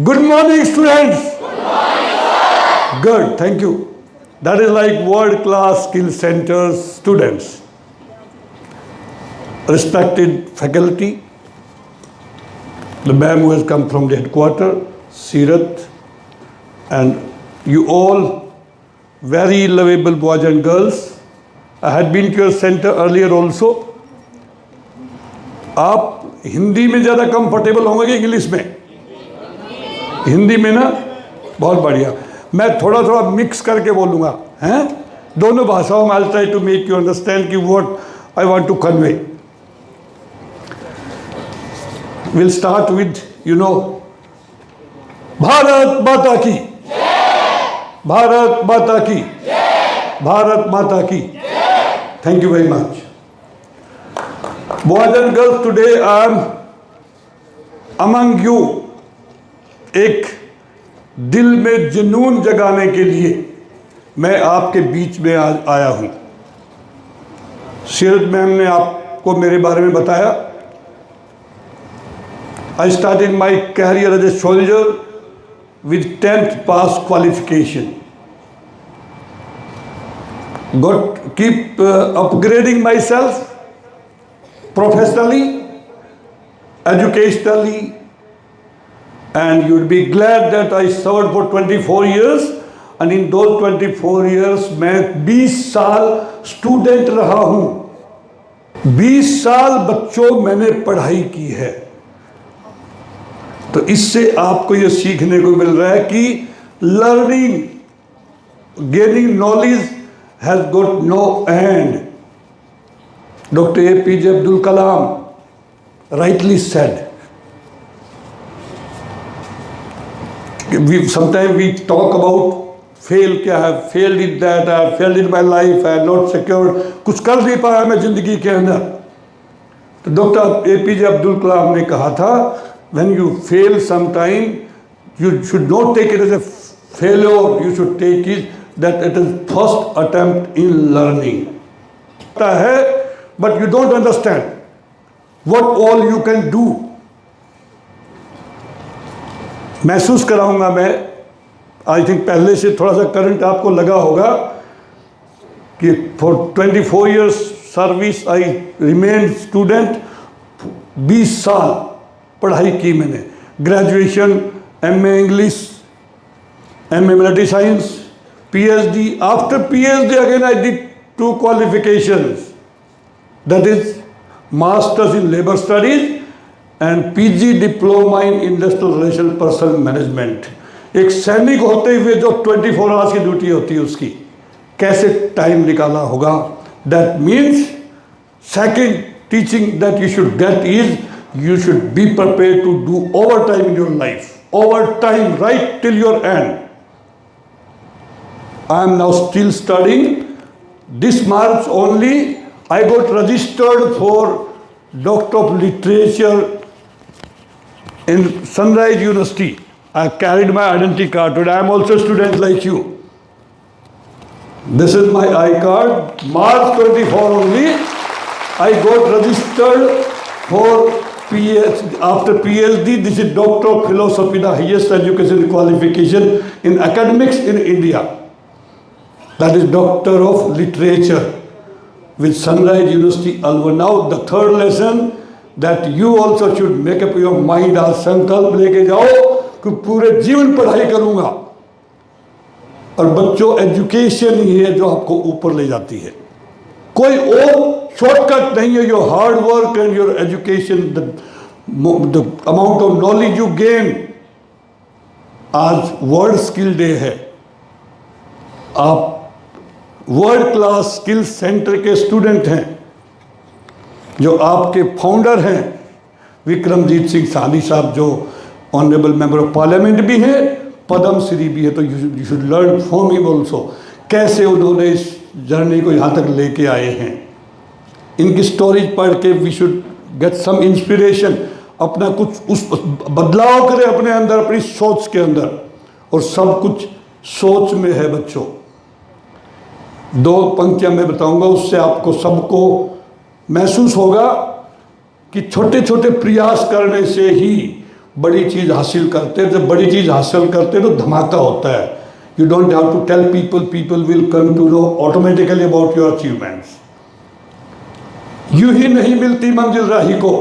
Good morning, students. Good morning, sir. Good, thank you. That is like world-class skill centers students. Respected faculty, the ma'am who has come from the headquarters, Sirat, and you all, very lovable boys and girls. I had been to your center earlier also. आप हिंदी में ज़्यादा comfortable होंगे कि English में? हिंदी में ना, बहुत बढ़िया। मैं थोड़ा थोड़ा मिक्स करके बोलूँगा, हैं? दोनों भाषाओं में। I'll try to make you understand कि what I want to convey. We'll start with, Bharat माता की, भारत माता की, भारत माता की. Thank you very much. Boys and girls, today I am among you. एक दिल में जुनून जगाने के लिए मैं आपके बीच में आज आया हूँ. सीरत मैम ने आपको मेरे बारे में बताया. I started my career as a soldier with 10th pass qualification. Keep upgrading myself professionally, educationally, and you'd be glad that I served for 24 years, and in those 24 years मैं 20 साल स्टूडेंट रहा हूँ. 20 साल बच्चों मैंने पढ़ाई की है. तो इससे आपको ये सीखने को मिल रहा है कि learning, gaining knowledge has got no end. Doctor APJ Abdul Kalam rightly said. Sometimes we talk about fail, क्या है, failed in that, I failed in my life, I am not secured, कुछ कर नहीं पाया मैं जिंदगी के अंदर. तो डॉक्टर APJ Abdul Kalam ने कहा था, when you fail sometime, you should not take it as a failure, you should take it that it is first attempt in learning. है, but you don't understand what all you can do. महसूस कराऊंगा मैं. I think पहले से थोड़ा सा current आपको लगा होगा कि for 24 years service I remain student. 20 साल पढ़ाई की मैंने. Graduation, MA English, MA military science, PhD. After PhD again I did 2 qualifications. That is Masters in Labor Studies and PG Diploma in Industrial Relations Personnel Management. एक सैनिक होते हुए जो 24 hours की ड्यूटी होती है उसकी कैसे टाइम निकाला होगा. That means second teaching that you should get is you should be prepared to do overtime in your life. Overtime right till your end. I am now still studying. This March only I got registered for Doctor of Literature in Sunrise University. I carried my identity card today. I am also a student like you. This is my I-card. March 24 only I got registered for PhD. After PhD, this is Doctor of Philosophy, the highest education qualification in academics in India. That is Doctor of Literature with Sunrise University, Alwar. Now the third lesson that you also should make up your mind. आज संकल्प लेके जाओ कि पूरे जीवन पढ़ाई करूँगा. और बच्चों, एजुकेशन ही है जो आपको ऊपर ले जाती है. कोई और शॉर्टकट नहीं है. Your hard work and your education, the amount of knowledge you gain. आज वर्ल्ड स्किल डे है. आप वर्ल्ड क्लास स्किल सेंटर के स्टूडेंट हैं. जो आपके फाउंडर हैं विक्रमजीत सिंह साहनी साहब, जो ऑनरेबल मेंबर ऑफ पार्लियामेंट भी हैं, पद्म श्री भी है. तो you should learn from him also. कैसे उन्होंने इस जर्नी को यहाँ तक लेके आए हैं. इनकी स्टोरीज पढ़ के we should get some inspiration. अपना कुछ उस बदलाव करें अपने अंदर, अपनी सोच के अंदर. और सब कुछ सोच में है बच्चों. 2 पंक्तियां मैं बताऊंगा, उससे आपको सबको महसूस होगा कि छोटे छोटे प्रयास करने से ही बड़ी चीज़ हासिल करते, जब बड़ी चीज़ हासिल करते तो धमाका होता है. You don't have to tell people, people will come to know automatically about your achievements. यूं ही नहीं मिलती मंजिल राही को.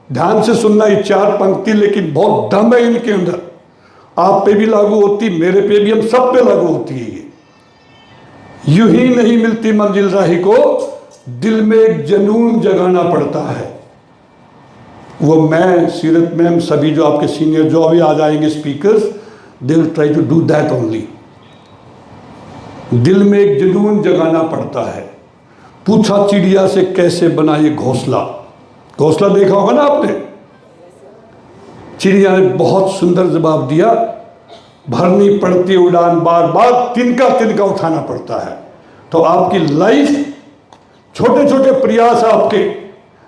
ध्यान से सुनना ये 4 पंक्ति, लेकिन बहुत दम है इनके अंदर. आप पे भी लागू होती, मेरे पे भी, हम सब पे लागू होती है ये. यूं ही नहीं मिलती मंजिल राही को, दिल में एक जनून जगाना पड़ता है. वो मैं, सीरत मैम, सभी जो आपके सीनियर जो अभी आ जाएंगे speakers, they will try to do that only. दिल में एक जुनून जगाना पड़ता है. पूछा चिड़िया से कैसे बनाए घोंसला. घोंसला देखा होगा ना आपने. चिड़िया ने बहुत सुंदर जवाब दिया, भरनी पड़ती उड़ान बार बार, तिनका तिनका उठाना पड़ता है. तो आपकी लाइफ, छोटे छोटे प्रयास आपके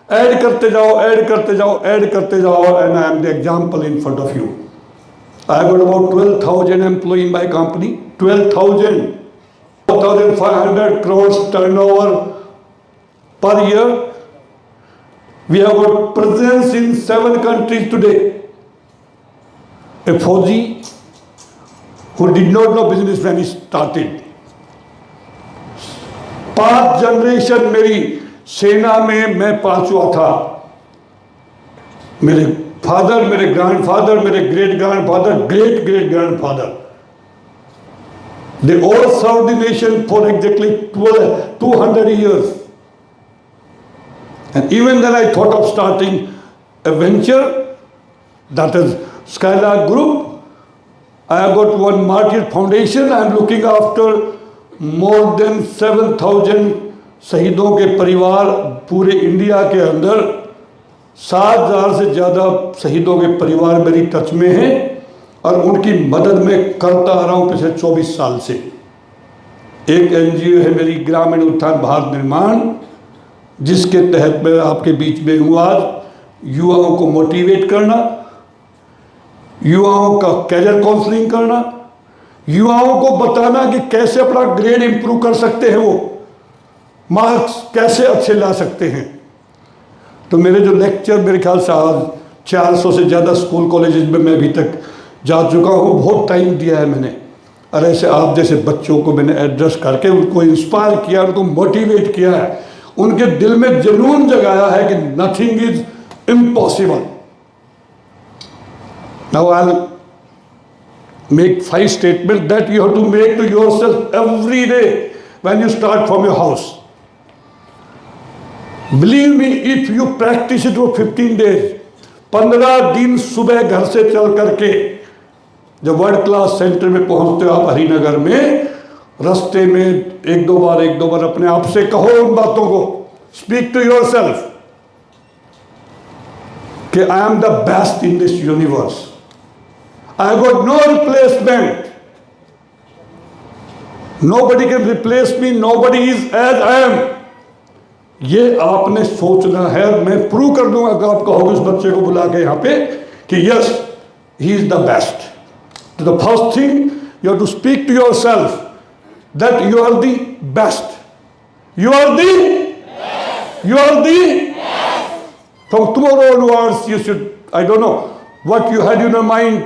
ऐड करते जाओ, ऐड करते जाओ, ऐड करते जाओ. And I am the example in front of you. I have got about 12,000 employees in my company. 12,000, 4,500 crores turnover per year. We have got presence in 7 countries today. A Fauji who did not know business when he started. 5 generation मेरी सेना में मैं 5वां था. मेरे father, मेरे grandfather, मेरे great grandfather, great great grandfather, they all served the nation for exactly 200 years. And even then I thought of starting a venture, that is Skylark Group. I have got one Martyr Foundation. I am looking after more than 7,000 शहीदों के परिवार. पूरे India के अंदर 7,000 से ज़्यादा शहीदों के परिवार मेरी टच में हैं और उनकी मदद मैं करता आ रहा हूँ पिछले 24 साल से. एक एनजीओ है मेरी, ग्रामीण उत्थान भारत निर्माण, जिसके तहत मैं आपके बीच में हूँ आज. युवाओं को मोटिवेट करना, युवाओं का कैरियर काउंसलिंग करना, युवाओं को बताना कि कैसे अपना ग्रेड इंप्रूव कर सकते हैं, वो मार्क्स कैसे अच्छे ला सकते हैं. तो मेरे जो लेक्चर, मेरे ख्याल से आज 400 से ज़्यादा स्कूल कॉलेजेस में मैं अभी तक जा चुका हूँ. बहुत टाइम दिया है मैंने, और ऐसे आप जैसे बच्चों को मैंने एड्रेस करके उनको इंस्पायर किया, उनको मोटिवेट किया है, उनके दिल में जुनून जगाया है कि nothing is impossible. Now I will make 5 statement that you have to make to yourself every day when you start from your house. Believe me, if you practice it for 15 days, 15 दिन सुबह घर से चल करके जब world class centre में पहुंचते हो आप हरिनगर में, रास्ते में एक दो बार अपने आप से कहो उन बातों को. स्पीक टू योर सेल्फ कि I am the best in this universe. I got no replacement. Nobody can replace me. Nobody is as I am. ये आपने सोचना है. मैं प्रूव कर दूंगा कि आप कहोगे उस बच्चे को बुला के यहाँ पे कि yes, he is the best. तो the first thing you have to speak to yourself that you are the best. You are the, you are the. From tomorrow onwards you should, I don't know what you had in your mind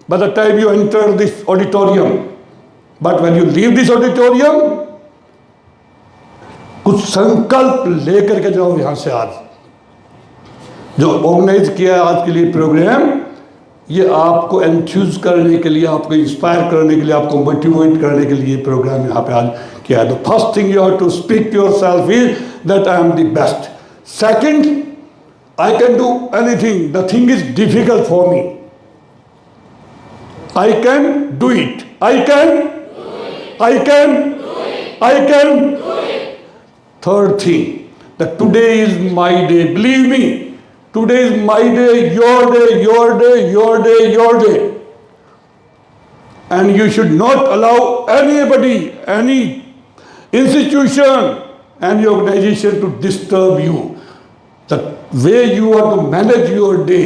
by the time you enter this auditorium, but when you leave this auditorium, कुछ संकल्प लेकर के जाओ यहाँ से. आज जो organise किया है आज के लिए प्रोग्राम, ये आपको एंथ्यूज करने के लिए, आपको इंस्पायर करने के लिए, आपको मोटिवेट करने के लिए प्रोग्राम यहाँ पे आज किया है. The first thing you have to speak to yourself is that I am the best. Second, I can do anything. Nothing is difficult for me. I can do it. I can, I can, I can. Third thing, that today is my day. Believe me, today is my day, your day, your day, your day, your day. And you should not allow anybody, any institution, any organization to disturb you. The way you are to manage your day,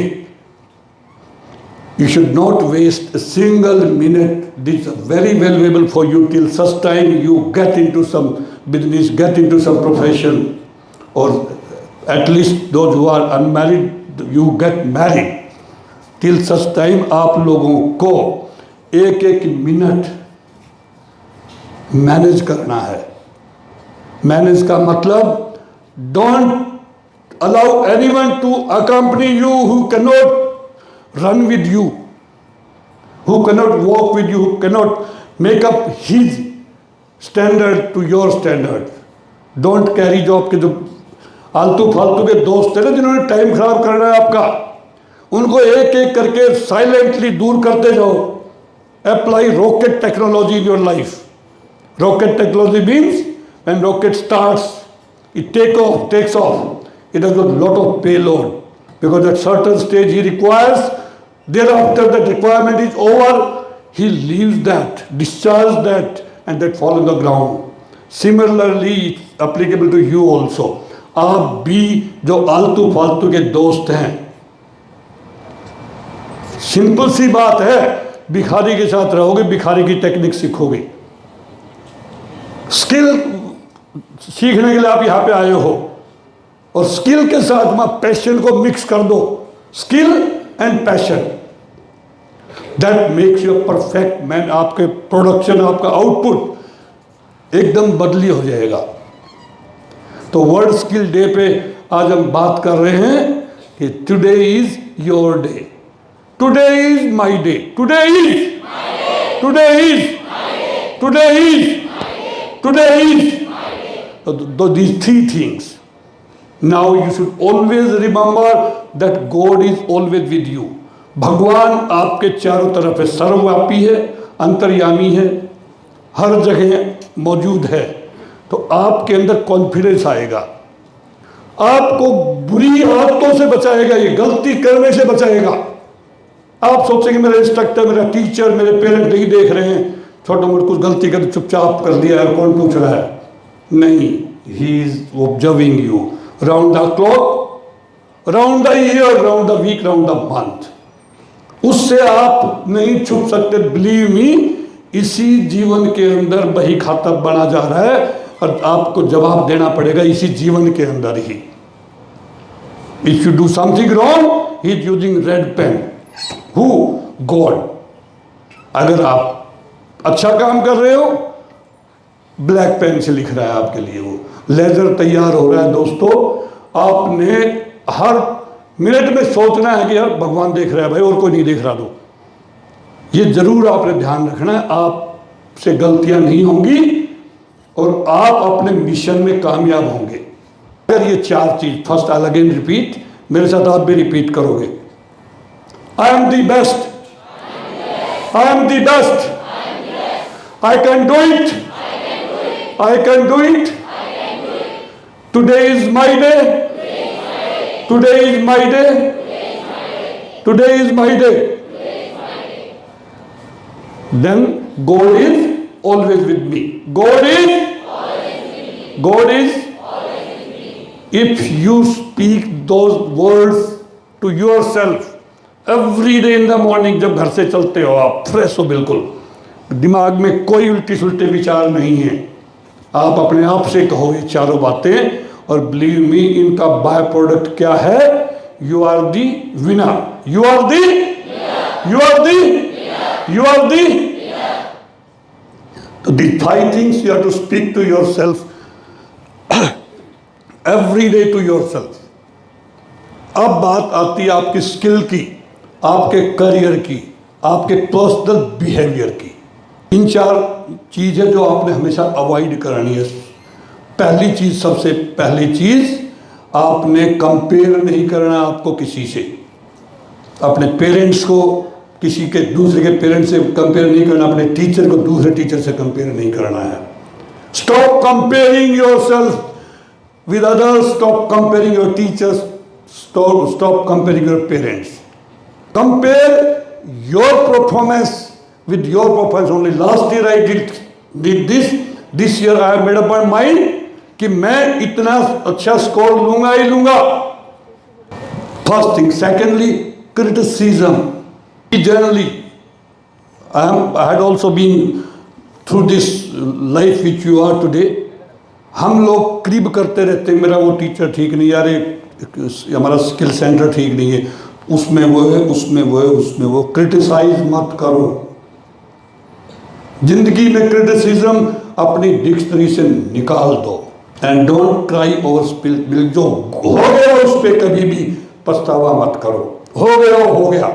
you should not waste a single minute. This is very valuable for you till such time you get into some business, get into some profession, or at least those who are unmarried, you get married. Till such time आप लोगों को एक एक minute manage करना है। Manage का मतलब don't allow anyone to accompany you who cannot run with you, who cannot walk with you, who cannot make up his standard to your standard. Don't carry जो आपके जो आलतू फालतू के दोस्त हैं ना जिन्होंने टाइम खराब करना है आपका, उनको एक एक करके साइलेंटली दूर करते जाओ। Apply rocket technology in your life. Rocket technology means when rocket starts, it takes off, it has got a lot of payload, because at certain stage he requires, thereafter that requirement is over, he leaves that, discharges that, and that fall on the ground. Similarly it's applicable to you also. आप भी जो आलतू फालतू के दोस्त हैं, simple सी बात है, भिखारी के साथ रहोगे, भिखारी की टेक्निक सीखोगे। स्किल सीखने के लिए आप यहाँ पे आए हो, और स्किल के साथ में पैशन को मिक्स कर दो। Skill and passion, that makes you perfect man. आपके प्रोडक्शन, आपका आउटपुट एकदम बदली हो जाएगा। तो वर्ल्ड स्किल डे पे आज हम बात कर रहे हैं कि today is your day, today is my day, today is, today is, today is, today is. These three things. Now you should always remember that God is always with you. भगवान आपके चारों तरफ है, सर्वव्यापी है, अंतर्यामी है, हर जगह मौजूद है। तो आपके अंदर कॉन्फिडेंस आएगा, आपको बुरी आदतों से बचाएगा, ये गलती करने से बचाएगा। आप सोचेंगे मेरा इंस्ट्रक्टर, मेरा टीचर, मेरे पेरेंट नहीं देख रहे हैं, छोटा मोटा कुछ गलती कर चुपचाप कर दिया है, कौन पूछ रहा है? नहीं, he is observing you round the clock, round the year, round the week, round the month. उससे आप नहीं छुप सकते। बिलीव मी, इसी जीवन के अंदर बही खाता बना जा रहा है और आपको जवाब देना पड़ेगा इसी जीवन के अंदर ही। If you do something wrong, he is using red pen. Who? God. अगर आप अच्छा काम कर रहे हो, ब्लैक पेन से लिख रहा है आपके लिए, वो लेजर तैयार हो रहा है। दोस्तों, आपने हर मिनट में सोचना है कि यार भगवान देख रहा है भाई, और कोई नहीं देख रहा। तो ये जरूर आपने ध्यान रखना है, आपसे गलतियां नहीं होंगी और आप अपने मिशन में कामयाब होंगे अगर ये चार चीज। फर्स्ट, आई अगेन रिपीट, मेरे साथ आप भी रिपीट करोगे। आई am the best, I am the best, I can do it, I can do it. Today is my day. Today is my day. Today is my day. Then God is always with me. God is. God is. If you speak those words to yourself every day in the morning, जब घर से चलते हो आप, fresh हो बिल्कुल, दिमाग में कोई उल्टी सुल्टे विचार नहीं है, आप अपने आप से कहो ये चारों बातें, और बिलीव मी, इनका बाय प्रोडक्ट क्या है? You are the winner, you are the, you are the, you are the. तो the 5 things you have to speak to yourself every day to yourself. अब बात आती है आपकी स्किल की, आपके करियर की, आपके पर्सनल बिहेवियर की। इन 4 चीज़ें जो आपने हमेशा अवॉइड करनी है। पहली चीज़, सबसे पहली चीज़, आपने कंपेयर नहीं करना आपको किसी से। अपने पेरेंट्स को किसी के दूसरे के पेरेंट्स से कंपेयर नहीं करना, अपने टीचर को दूसरे टीचर से कंपेयर नहीं करना है। Stop comparing yourself with others, stop comparing your teachers, stop comparing your parents. Compare your performance with your performance only. Last year I did this year I have made up my mind कि मैं इतना अच्छा score लूंगा ही लूंगा। First thing. Secondly, criticism. Generally, I had also been through this life which you are today. हम लोग crib करते रहते हैं, मेरा वो टीचर ठीक नहीं, यार हमारा स्किल सेंटर ठीक नहीं है, उसमें वो है, उसमें वो है, उसमें वो। क्रिटिसाइज मत करो। जिंदगी में क्रिटिसिज्म अपनी डिक्शनरी से निकाल दो। And don't cry over spilled milk. जो हो गया उस पर कभी भी पछतावा मत करो। हो गया हो गया।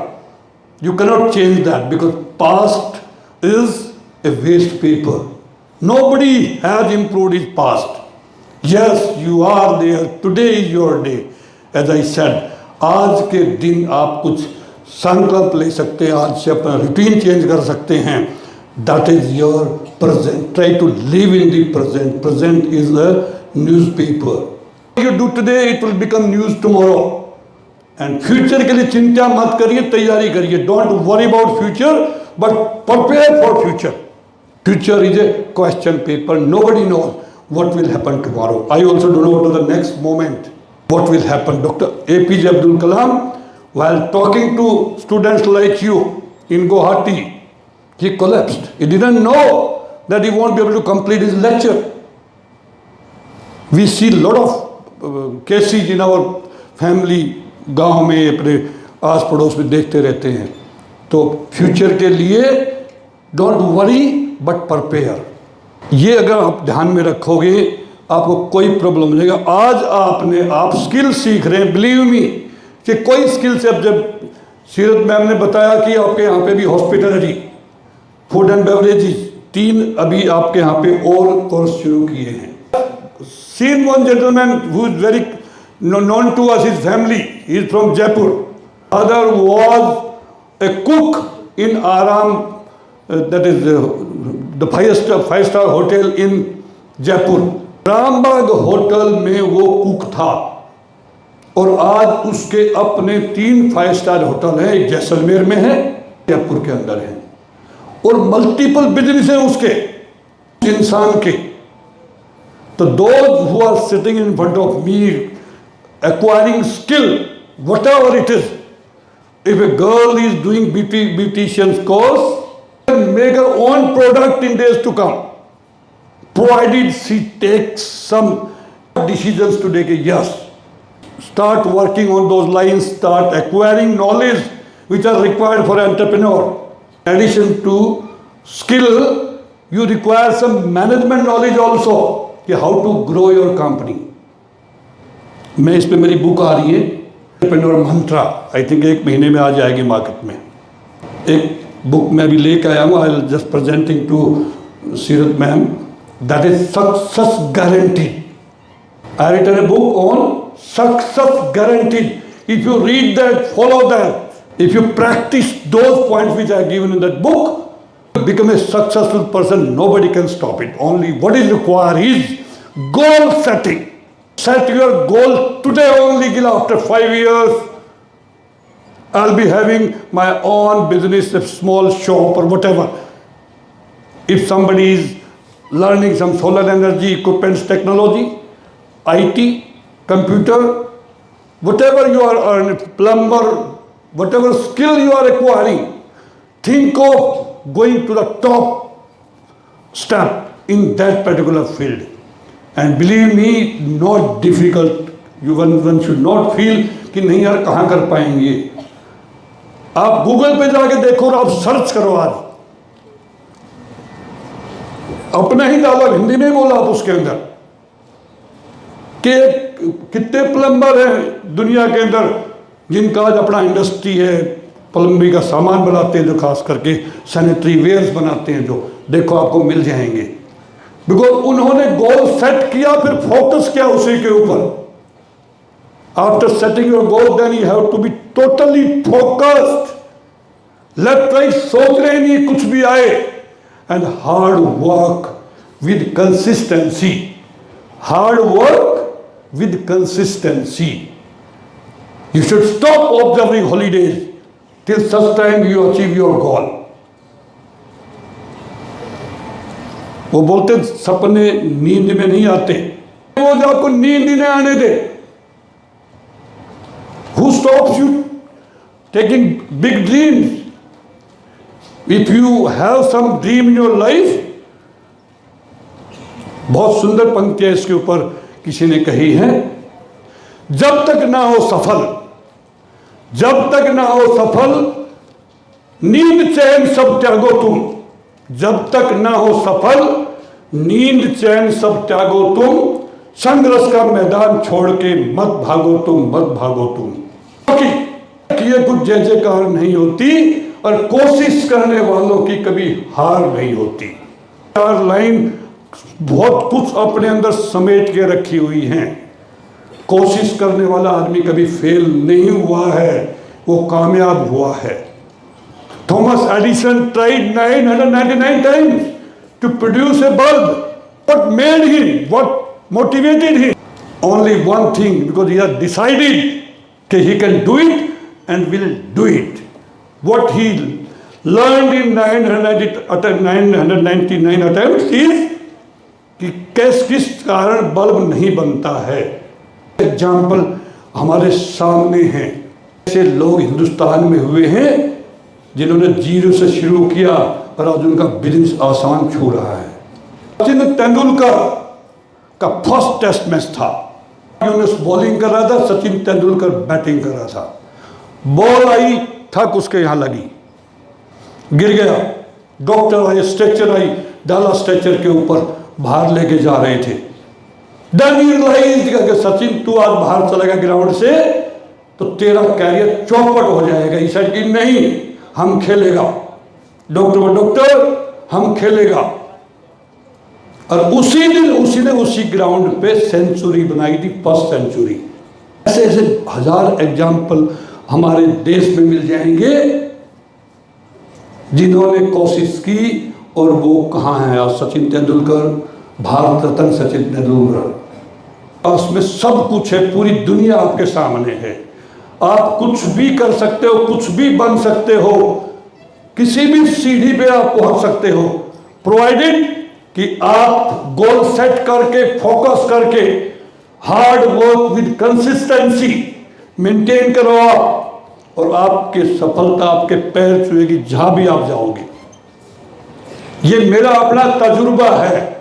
You cannot change that because past is a waste paper. Nobody has improved his past. Yes, you are there. Today is your day. As I said, आज के दिन आप कुछ संकल्प ले सकते हैं, आज से अपना रूटीन चेंज कर सकते हैं। That is your present. Try to live in the present. Present is a newspaper. What you do today, it will become news tomorrow. And future के लिए चिंता मत करिए, तैयारी करिए। Don't worry about future, but prepare for future. Future is a question paper. Nobody knows what will happen tomorrow. I also don't know to the next moment what will happen. Dr. APJ Abdul Kalam, while talking to students like you in Guwahati, he collapsed. He didn't know that he won't be able to complete his lecture. We see a lot of cases in our family, गांव में, अपने आस पड़ोस में देखते रहते हैं। तो future के लिए डोंट वरी बट प्रिपेयर। ये अगर आप ध्यान में रखोगे आपको कोई प्रॉब्लम नहीं होगा। आज आप स्किल सीख रहे हैं। बिलीव मी कि कोई स्किल से, अब जब सीरत मैम ने बताया कि आपके यहाँ पे भी हॉस्पिटलिटी, फूड एंड बेवरेजेस, 3 अभी आपके यहाँ पे और कोर्स शुरू किए हैं। Seen one gentleman who is very known to us, his family, he is from Jaipur. Father was a cook in Aram, that is the five-star hotel in Jaipur. Rambagh hotel में वो कुक था और आज उसके अपने 3 5-स्टार होटल हैं। एक जैसलमेर में है, जयपुर के अंदर है, और मल्टीपल बिजनेस है उसके इंसान के। तो those who are sitting in front of me acquiring skill, whatever it is, if a girl is doing beautician's course, make her own product in days to come, provided she takes some decisions today. Yes, start working on those lines, start acquiring knowledge which are required for entrepreneur. In addition to skill, you require some management knowledge also, how to grow your company. मैं इस पे मेरी book आ रही है, entrepreneur Mantra. I think 1 महीने में आ जाएगी market में। एक बुक मैं अभी लेके आया हूँ, I just presenting to Seerat ma'am, that is success guaranteed. I written a book on success guaranteed. If you read that, follow that, if you practise those points which I given in that book, become a successful person. Nobody can stop it. Only what is required is goal setting. Set your goal today only. After 5 years, I'll be having my own business, a small shop or whatever. If somebody is learning some solar energy equipments technology, IT, computer, whatever you are earning, plumber, whatever skill you are acquiring, think of going to the top step in that particular field. And believe me, not difficult. One should not feel कि नहीं यार कहाँ कर पाएंगे। आप Google पे जाके देखो और आप सर्च करो। आज अपना ही डालो, हिंदी में बोला आप उसके अंदर कि कितने प्लम्बर हैं दुनिया के अंदर जिनका आज अपना इंडस्ट्री है, प्लम्बरी का सामान बनाते हैं, जो खास करके सैनिटरी वेयर्स बनाते हैं, जो देखो आपको मिल जाएंगे। बिकॉज उन्होंने गोल सेट किया, फिर फोकस किया उसी के ऊपर। After setting your goal, then you have to be totally focused. Left right सोच रहे नहीं, कुछ भी आए। And hard work with consistency. Hard work with consistency. You should stop observing holidays till such time you achieve your goal. वो बोलते सपने नींद में नहीं आते, वो जो आपको नींद ही नहीं आने दे। Who stops you taking big dreams? If you have some dream in your life, बहुत सुंदर पंक्तियां इसके ऊपर किसी ने कही है, जब तक ना हो सफल जब तक ना हो सफल नींद चैन सब त्यागो तुम, जब तक ना हो सफल नींद चैन सब त्यागो तुम, संघर्ष का मैदान छोड़ के मत भागो तुम, मत भागो तुम। क्योंकि ये कुछ जय जयकार नहीं होती और कोशिश करने वालों की कभी हार नहीं होती। चार लाइन बहुत कुछ अपने अंदर समेट के रखी हुई हैं। कोशिश करने वाला आदमी कभी फेल नहीं हुआ है, वो कामयाब हुआ है। Thomas Edison tried 999 times to produce a bulb. What made him? What motivated him? Only one thing, because he has decided that he can do it and will do it. What he learned in 999 attempts is कि किस कारण bulb नहीं बनता है। Example हमारे सामने हैं। ऐसे लोग हिंदुस्तान में हुए हैं जिन्होंने जीरो से शुरू किया और आज उनका बिजनेस आसान छू रहा है। सचिन तेंदुलकर का फर्स्ट टेस्ट मैच था, यूनुस बॉलिंग कर रहा था, सचिन तेंदुलकर बैटिंग कर रहा था। बॉल आई, थक उसके यहाँ लगी, गिर गया। डॉक्टर आए, स्ट्रेचर आई, डाला स्ट्रेचर के ऊपर, बाहर लेके जा रहे थे। कि सचिन तू आज बाहर चलेगा ग्राउंड से तो तेरा कैरियर चौपट हो जाएगा। इस साइड की नहीं, हम खेलेगा। डॉक्टर हम खेलेगा। और उसी दिन उसने उसी ग्राउंड पे सेंचुरी बनाई थी, फर्स्ट सेंचुरी। ऐसे ऐसे हजार एग्जाम्पल हमारे देश में मिल जाएंगे जिन्होंने कोशिश की और वो कहाँ है आज। सचिन तेंदुलकर, भारत रत्न सचिन तेंदुलकर, उसमें सब कुछ है, पूरी दुनिया आपके सामने है। आप कुछ भी कर सकते हो, कुछ भी बन सकते हो, किसी भी सीढ़ी पे आप पहुंच सकते हो, प्रोवाइडेड कि आप गोल सेट करके, फोकस करके, hard work with consistency maintain करो आप, और आपकी सफलता आपके पैर छुएगी जहां भी आप जाओगे। ये मेरा अपना तजुर्बा है।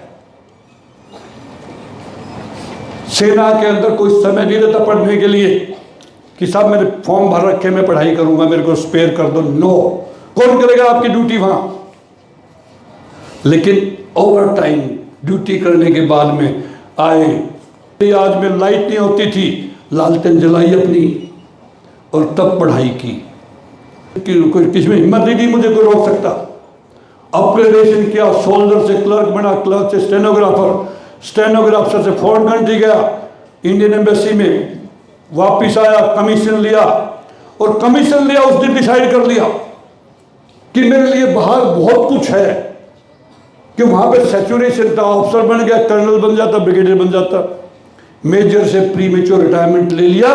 सेना के अंदर कोई समय नहीं रहता पढ़ने के लिए कि साहब मेरे फॉर्म भर रखे, मैं पढ़ाई करूंगा, मेरे को स्पेयर कर दो। नो, कौन करेगा आपकी ड्यूटी वहां? लेकिन ओवर टाइम ड्यूटी करने के बाद में आए, आज में लाइट नहीं होती थी, लालटेन जलाई अपनी और तब पढ़ाई की। कोई किसी में हिम्मत नहीं थी मुझे कोई रोक सकता। अपग्रेडेशन किया, सोल्जर से क्लर्क बना, क्लर्क से स्टेनोग्राफर, स्टेनोग्राफर से फॉरेन कंट्री गया, इंडियन एम्बेसी में वापिस आया, कमीशन लिया, और कमीशन लिया उस दिन डिसाइड कर लिया कि मेरे लिए बाहर बहुत कुछ है, कि वहां पे सैचुरेशन था। ऑफिसर बन गया, कर्नल बन जाता, ब्रिगेडियर बन जाता, मेजर से प्रीमेच्योर रिटायरमेंट ले लिया,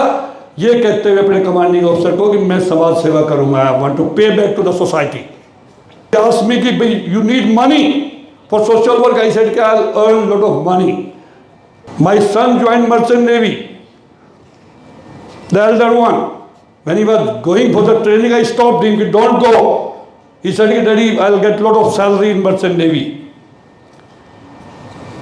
ये कहते हुए अपने कमांडिंग ऑफिसर को कि मैं समाज सेवा करूंगा, I want to pay back to the society. asked me कि you need money for social work. I said I'll earn a lot of money. My son joined Merchant Navy, the elder one. When he was going for the training, I stopped him. Don't go. He said, Daddy, I'll get a lot of salary in Merchant Navy.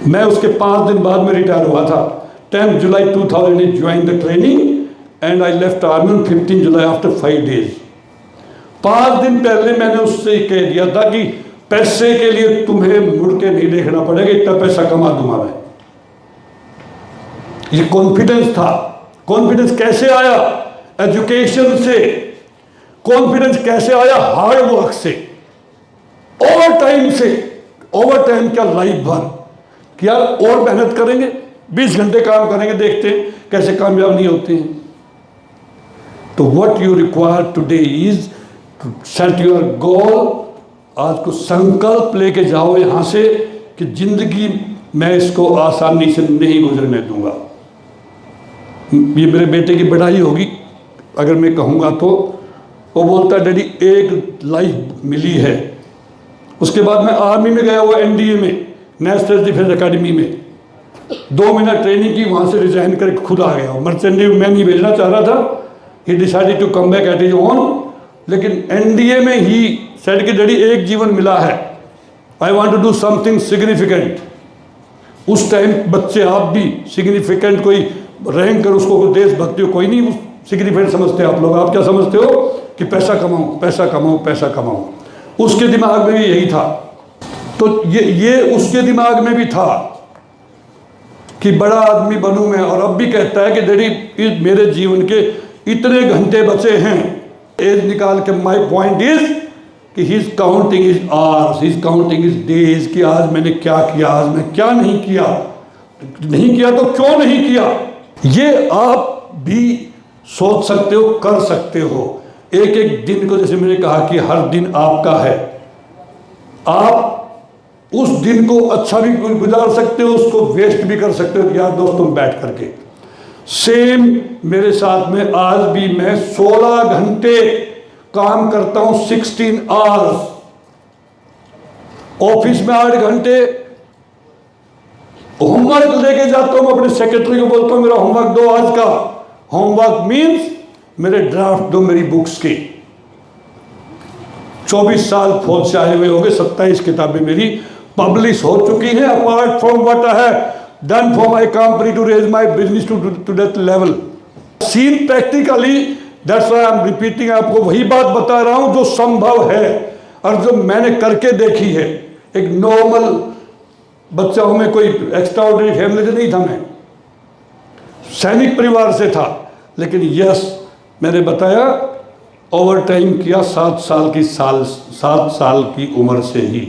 मैं उसके 5 दिन बाद में retire हुआ था। 10 July 2000 he joined the training and I left army on 15 July after 5 days. 5 दिन पहले मैंने उससे कह दिया था कि पैसे के लिए तुम्हें मुड़ के नहीं देखना पड़ेगा, इतना पैसा कमा दूंगा मैं। ये कॉन्फिडेंस था। कॉन्फिडेंस कैसे आया? एजुकेशन से। कॉन्फिडेंस कैसे आया? हार्ड वर्क से, ओवर टाइम से। ओवर टाइम क्या? लाइफ भर कि यार और मेहनत करेंगे, 20 घंटे काम करेंगे, देखते हैं कैसे कामयाब नहीं होते हैं। तो what you require today is set your goal. आज को संकल्प लेके जाओ यहाँ से कि जिंदगी मैं इसको आसानी से नहीं गुजरने दूंगा। ये मेरे बेटे की बढ़ाई होगी अगर मैं कहूँगा तो। वो बोलता डैडी एक लाइफ मिली है। उसके बाद मैं आर्मी में गया, वो NDA में, नेशनल डिफेंस एकेडमी में 2 महीना ट्रेनिंग की, वहाँ से रिजाइन करके खुद आ गया। मर्चेंट नेवी मैं नहीं भेजना चाह रहा था, he decided to come back at his own. लेकिन NDA में ही सेड कि डैडी एक जीवन मिला है, I want to do something significant. उस टाइम बच्चे आप भी सिग्निफिकेंट कोई रैंक कर उसको देशभक्ति कोई नहीं सिग्निफिकेंट समझते हैं आप लोग। आप क्या समझते हो कि पैसा कमाऊं, पैसा कमाऊं, पैसा कमाऊं। उसके दिमाग में भी यही था। तो ये उसके दिमाग में भी था कि बड़ा आदमी बनूं मैं। और अब भी कहता है कि डैडी मेरे जीवन के इतने घंटे बचे हैं, एज निकाल के। माय पॉइंट इज कि he is counting his hours, he is counting his days, कि आज मैंने क्या किया, आज मैं क्या नहीं किया, नहीं किया तो क्यों नहीं किया। ये आप भी सोच सकते हो, कर सकते हो। एक एक दिन को, जैसे मैंने कहा कि हर दिन आपका है, आप उस दिन को अच्छा भी गुजार सकते हो, उसको वेस्ट भी कर सकते हो यार दोस्तों बैठ करके। सेम मेरे साथ में आज भी मैं 16 घंटे काम करता हूं, 16 आवर्स। ऑफिस में 8 घंटे होमवर्क लेके जाता हूं, अपने सेक्रेटरी को बोलता हूं मेरा होमवर्क दो आज का। होमवर्क मीन्स मेरे ड्राफ्ट दो मेरी बुक्स की। 24 साल फौज से आए हुए हो गए, 27 किताबें मेरी पब्लिश हो चुकी हैं। Apart from what I have done for my company to raise my business to that level, seen practically, that's why I am repeating. आपको वही बात बता रहा हूं जो संभव है और जो मैंने करके देखी है। एक नॉर्मल बच्चा हूं मैं, कोई एक्स्ट्राऑर्डिनरी फैमिली से नहीं था, मैं सैनिक परिवार से था। लेकिन यस, मैंने बताया ओवर टाइम किया 7 साल की उम्र से ही।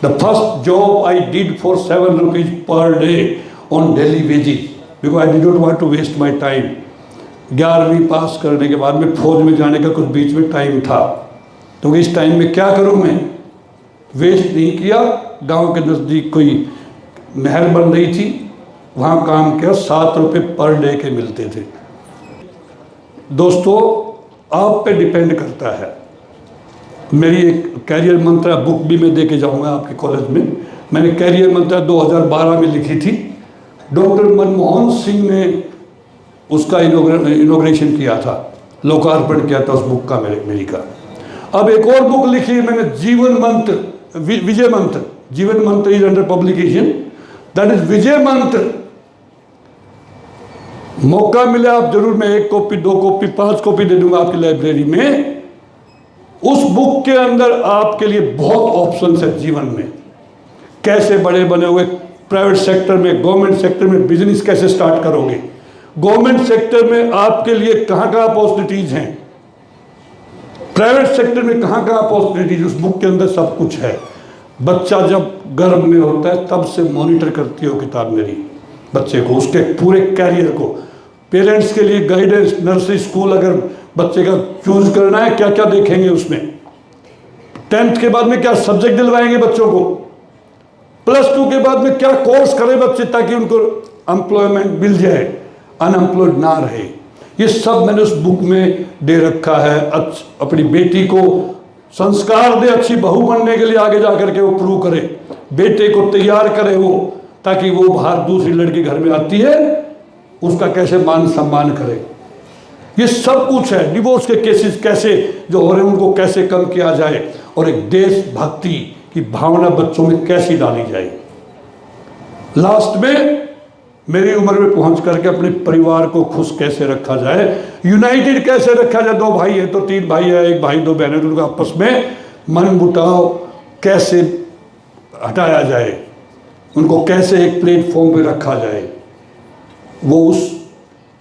The first job I did for 7 rupees per day on daily wages, because I did not want to waste my time. 11वीं पास करने के बाद में फौज में जाने का कुछ बीच में टाइम था, तो इस टाइम में क्या करूं मैं, वेस्ट नहीं किया। गांव के नज़दीक कोई नहर बन रही थी, वहाँ काम किया, 7 रुपये पर डे के मिलते थे। दोस्तों आप पे डिपेंड करता है। मेरी एक कैरियर मंत्रा बुक भी मैं दे के जाऊँगा आपके कॉलेज में। मैंने कैरियर मंत्रा 2012 में लिखी थी। डॉक्टर मनमोहन सिंह ने उसका इनॉग्रेशन किया था, लोकार्पण किया था उस बुक का मेरी का। अब एक और बुक लिखी है मैंने, जीवन मंत्र, विजय Mantra. Jeevan Mantra is under publication, that is Vijay Mantra. मौका मिले आप जरूर, मैं 1 कॉपी 2 कॉपी 5 कॉपी दे दूंगा आपकी लाइब्रेरी में। उस बुक के अंदर आपके लिए बहुत ऑप्शंस है जीवन में, कैसे बड़े बने हुए प्राइवेट सेक्टर में, गवर्नमेंट सेक्टर में बिजनेस कैसे स्टार्ट करोगे, गवर्नमेंट सेक्टर में आपके लिए कहाँ कहाँ अपॉर्चुनिटीज हैं, प्राइवेट सेक्टर में कहाँ कहाँ अपॉर्चुनिटीज, उस बुक के अंदर सब कुछ है। बच्चा जब गर्भ में होता है तब से मॉनिटर करती हो किताब मेरी बच्चे को, उसके पूरे कैरियर को। पेरेंट्स के लिए गाइडेंस, नर्सरी स्कूल अगर बच्चे का चूज करना है, क्या क्या देखेंगे उसमें, 10th के बाद में क्या सब्जेक्ट दिलवाएंगे बच्चों को, +2 के बाद में क्या कोर्स करें बच्चे ताकि उनको एम्प्लॉयमेंट मिल जाए, अनएम्प्लॉयड ना रहे। ये सब मैंने उस बुक में दे रखा है। अपनी बेटी को संस्कार दे, अच्छी बहू बनने के लिए आगे जा करके वो प्रूव करे, बेटे को तैयार करे वो, ताकि वो बाहर दूसरी लड़की घर में आती है उसका कैसे मान सम्मान करे। ये सब कुछ है। डिवोर्स के केसेस कैसे जो हो रहे हैं उनको कैसे कम किया जाए, और एक देशभक्ति की भावना बच्चों में कैसी डाली जाए। लास्ट में मेरी उम्र में पहुंच करके अपने परिवार को खुश कैसे रखा जाए, यूनाइटेड कैसे रखा जाए। 2 भाई है तो 3 भाई है, 1 भाई 2 बहनें, उनका आपस में मन मुटाव कैसे हटाया जाए, उनको कैसे एक प्लेटफॉर्म पे रखा जाए, वो उस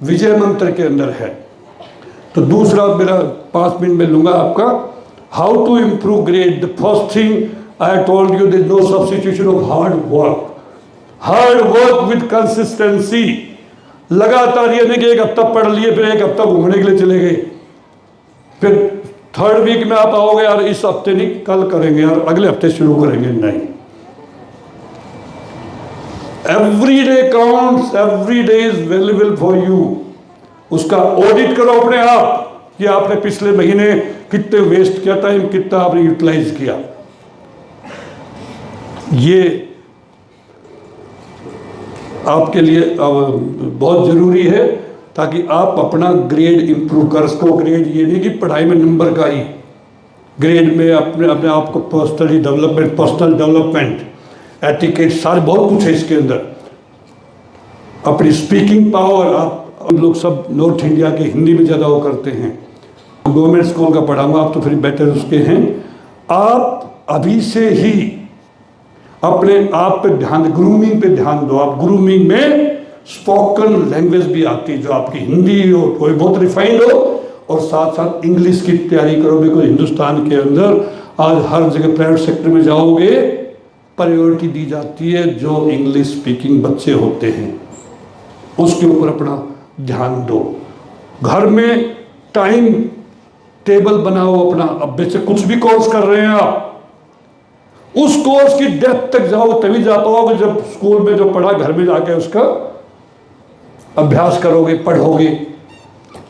विजय मंत्र के अंदर है। तो दूसरा मेरा 5 मिनट में लूंगा आपका, how to improve grade. The first thing I told you, there is no substitution of hard work. Hard work with consistency, लगातार ये नहीं कि 1 हफ्ता पढ़ लिए फिर 1 हफ्ता घूमने के लिए चले गए, फिर 3rd वीक में आप आओगे यार इस हफ्ते नहीं कल करेंगे यार अगले हफ्ते शुरू करेंगे, नहीं। Every day counts, every day is valuable for you. उसका ऑडिट करो अपने आप कि आपने पिछले महीने कितने वेस्ट किया, टाइम कितना आपने यूटिलाइज किया। ये आपके लिए बहुत ज़रूरी है ताकि आप अपना ग्रेड इंप्रूव कर सको। ग्रेड ये नहीं कि पढ़ाई में नंबर का ही, ग्रेड में अपने आप को personally development, personal development, etiquette, सारे बहुत कुछ है इसके अंदर। अपनी स्पीकिंग पावर, आप हम लोग सब नॉर्थ इंडिया के हिंदी में ज़्यादा वो करते हैं। गवर्नमेंट स्कूल का पढ़ाऊँगा, आप तो फिर बेटर उसके हैं। आप अभी से ही अपने आप पे ध्यान, ग्रूमिंग पे ध्यान दो। आप ग्रूमिंग में स्पोकन लैंग्वेज भी आती है, जो आपकी हिंदी हो कोई बहुत रिफाइंड हो, और साथ साथ इंग्लिश की तैयारी करो। बिकॉज हिंदुस्तान के अंदर आज हर जगह प्राइवेट सेक्टर में जाओगे प्रायोरिटी दी जाती है जो इंग्लिश स्पीकिंग बच्चे होते हैं, उसके ऊपर अपना ध्यान दो। घर में टाइम टेबल बनाओ अपना। अब बेशक कुछ भी कोर्स कर रहे हैं आप, उस कोर्स की डेप्थ तक जाओ, तभी जा पाओगे जब स्कूल में जो पढ़ा घर में जाके उसका अभ्यास करोगे, पढ़ोगे।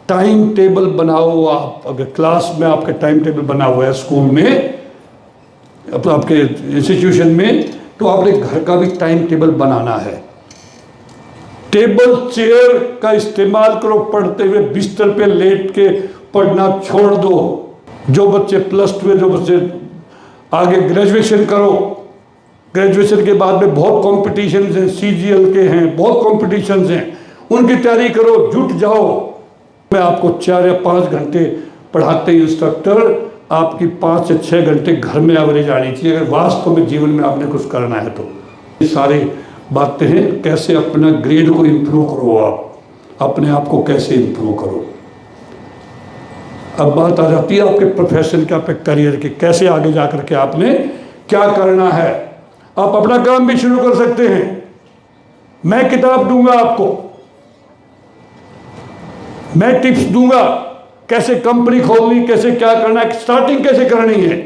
टाइम टेबल बनाओ आप। अगर क्लास में आपका टाइम टेबल बना हुआ है स्कूल में, आपके इंस्टीट्यूशन में, तो आपने घर का भी टाइम टेबल बनाना है। टेबल चेयर का इस्तेमाल करो। पढ़ते हुए बिस्तर पे लेट के पढ़ना छोड़ दो। जो बच्चे प्लस टू, जो बच्चे आगे ग्रेजुएशन करो, ग्रेजुएशन के बाद में बहुत कॉम्पिटिशन्स हैं, CGL के हैं, बहुत कॉम्पिटिशन्स हैं, उनकी तैयारी करो, जुट जाओ। मैं आपको 4 या 5 घंटे पढ़ाते हैं इंस्ट्रक्टर, आपकी 5 से 6 घंटे घर में एवरेज आनी चाहिए अगर वास्तव में जीवन में आपने कुछ करना है तो। ये सारी बातें हैं, कैसे अपना ग्रेड को इम्प्रूव करो, आप अपने आप को कैसे इम्प्रूव करो। अब बात आ जाती है आपके प्रोफेशन के, आपके करियर के, कैसे आगे जा कर के आपने क्या करना है। आप अपना काम भी शुरू कर सकते हैं। मैं किताब दूंगा आपको, मैं टिप्स दूंगा कैसे कंपनी खोलनी, कैसे क्या करना है, स्टार्टिंग कैसे करनी है।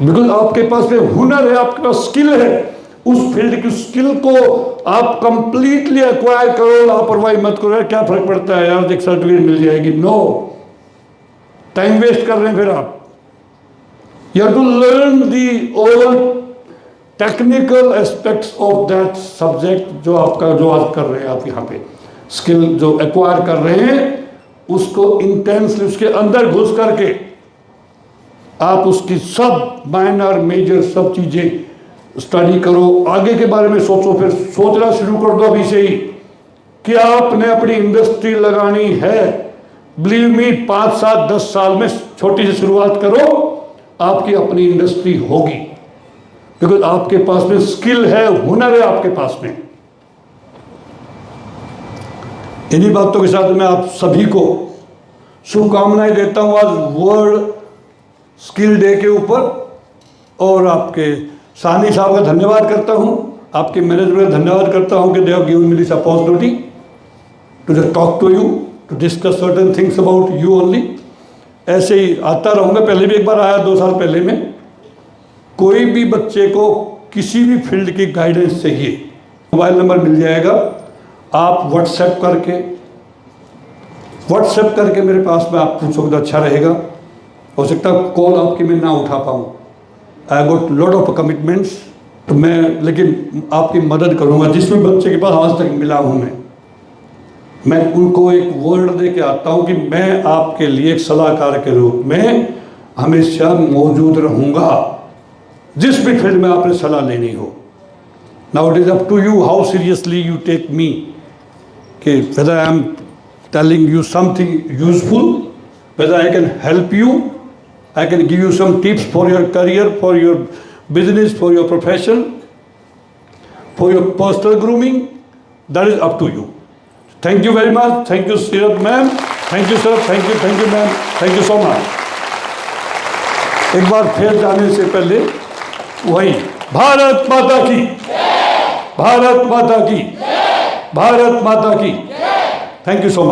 बिकॉज आपके पास में हुनर है, आपके पास स्किल है, उस फील्ड की स्किल को आप कंप्लीटली एक्वायर करो। लापरवाही मत करो। यार क्या फर्क पड़ता है यार, एक सर्टिफिकेट मिल जाएगी। नो, टाइम वेस्ट कर रहे हैं फिर आप। You have to learn the all technical aspects of that subject, जो आपका जो आज कर रहे हैं आप यहाँ पे स्किल जो एक्वायर कर रहे हैं, उसको इंटेंसली उसके अंदर घुस करके आप उसकी सब माइनर मेजर सब चीजें स्टडी करो। आगे के बारे में सोचो, फिर सोचना शुरू कर दो अभी से ही कि आपने अपनी इंडस्ट्री लगानी है। बिलीव मी, 5, 7, 10 साल में छोटी सी शुरुआत करो, आपकी अपनी इंडस्ट्री होगी। बिकॉज आपके पास में स्किल है, हुनर है आपके पास में। इन्हीं बातों के साथ मैं आप सभी को शुभकामनाएं देता हूं आज वर्ल्ड स्किल डे के ऊपर। और आपके सानी साहब का धन्यवाद करता हूं, आपके मैनेजमेंट का धन्यवाद करता हूं कि they have given me this opportunity to just talk to you, to discuss certain things about you only. ऐसे ही आता रहूँगा, पहले भी एक बार आया 2 साल पहले में। कोई भी बच्चे को किसी भी फील्ड की गाइडेंस चाहिए, मोबाइल नंबर मिल जाएगा। आप व्हाट्सएप करके मेरे पास में आप पूछोगे तो अच्छा रहेगा। हो सकता है कॉल आपकी मैं ना उठा पाऊँ, आई गोट लॉट ऑफ कमिटमेंट्स, तो मैं लेकिन आपकी मदद करूँगा। जिस भी बच्चे के पास आज तक मिला हूँ मैं उनको एक वर्ड दे के आता हूँ कि मैं आपके लिए एक सलाहकार के रूप में हमेशा मौजूद रहूँगा, जिस भी फील्ड में आपने सलाह लेनी हो। Now it is up to you how seriously you take me, कि whether I am telling you something useful, whether I can help you, I can give you some tips for your career, for your business, for your profession, for your personal grooming, that is up to you. Thank you very much. Thank you, Sirat ma'am. Thank you, sir. Thank you, ma'am. Thank you so much. एक बार फिर जाने से पहले वही भारत माता की, भारत माता की, भारत माता की। Thank you so much.